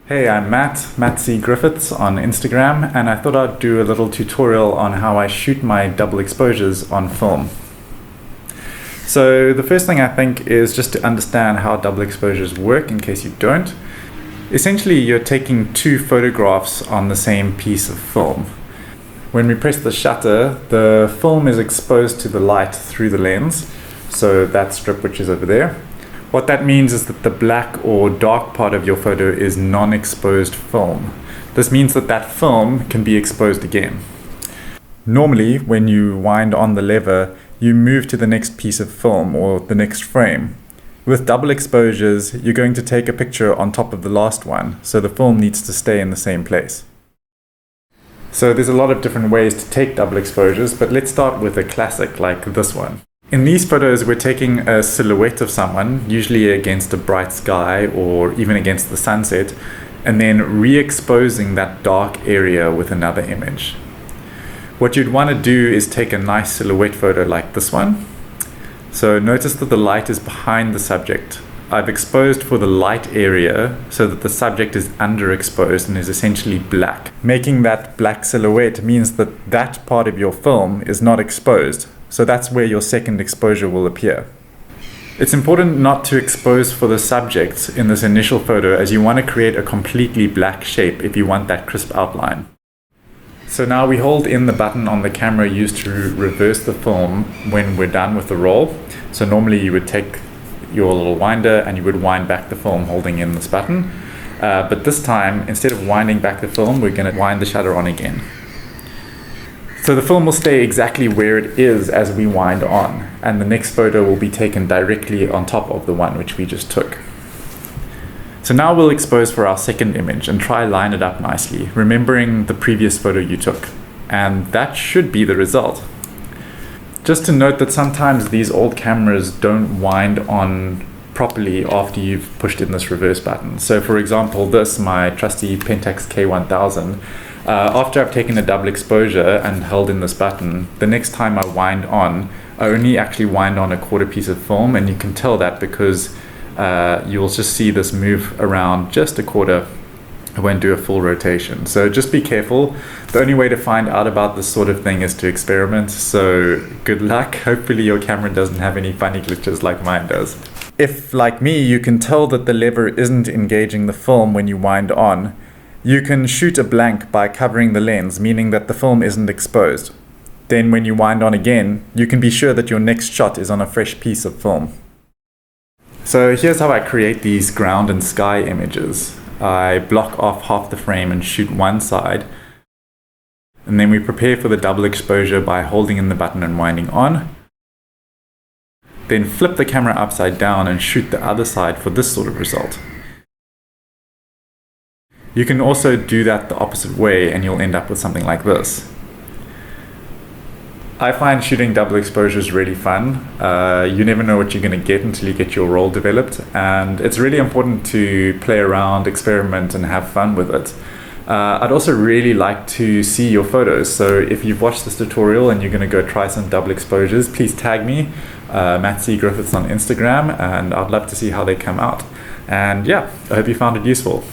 Hey, I'm Matt C. Griffiths on Instagram, and I thought I'd do a little tutorial on how I shoot my double exposures on film. So the first thing I think is just to understand how double exposures work in case you don't. Essentially, you're taking two photographs on the same piece of film. When we press the shutter, the film is exposed to the light through the lens, so that strip which is over there. What that means is that the black or dark part of your photo is non-exposed film. This means that that film can be exposed again. Normally, when you wind on the lever, you move to the next piece of film or the next frame. With double exposures, you're going to take a picture on top of the last one, so the film needs to stay in the same place. So there's a lot of different ways to take double exposures, but let's start with a classic like this one. In these photos, we're taking a silhouette of someone, usually against a bright sky or even against the sunset, and then re-exposing that dark area with another image. What you'd want to do is take a nice silhouette photo like this one. So notice that the light is behind the subject. I've exposed for the light area so that the subject is underexposed and is essentially black. Making that black silhouette means that that part of your film is not exposed. So that's where your second exposure will appear. It's important not to expose for the subject in this initial photo, as you want to create a completely black shape if you want that crisp outline. So now we hold in the button on the camera used to reverse the film when we're done with the roll. So normally you would take your little winder and you would wind back the film holding in this button. But this time, instead of winding back the film, we're going to wind the shutter on again. So the film will stay exactly where it is as we wind on, and the next photo will be taken directly on top of the one which we just took. So now we'll expose for our second image and try line it up nicely, remembering the previous photo you took. And that should be the result. Just to note that sometimes these old cameras don't wind on properly after you've pushed in this reverse button. So for example, my trusty Pentax K1000, after I've taken a double exposure and held in this button, the next time I wind on, I only actually wind on a quarter piece of film, and you can tell that because you'll just see this move around just a quarter. I won't do a full rotation. So just be careful. The only way to find out about this sort of thing is to experiment, so good luck. Hopefully your camera doesn't have any funny glitches like mine does. If, like me, you can tell that the lever isn't engaging the film when you wind on, you can shoot a blank by covering the lens, meaning that the film isn't exposed. Then when you wind on again, you can be sure that your next shot is on a fresh piece of film. So here's how I create these ground and sky images. I block off half the frame and shoot one side. And then we prepare for the double exposure by holding in the button and winding on. Then flip the camera upside down and shoot the other side for this sort of result. You can also do that the opposite way and you'll end up with something like this. I find shooting double exposures really fun. You never know what you're going to get until you get your roll developed, and it's really important to play around, experiment, and have fun with it. I'd also really like to see your photos, so if you've watched this tutorial and you're going to go try some double exposures, please tag me, Matt C. Griffiths on Instagram, and I'd love to see how they come out. And yeah, I hope you found it useful.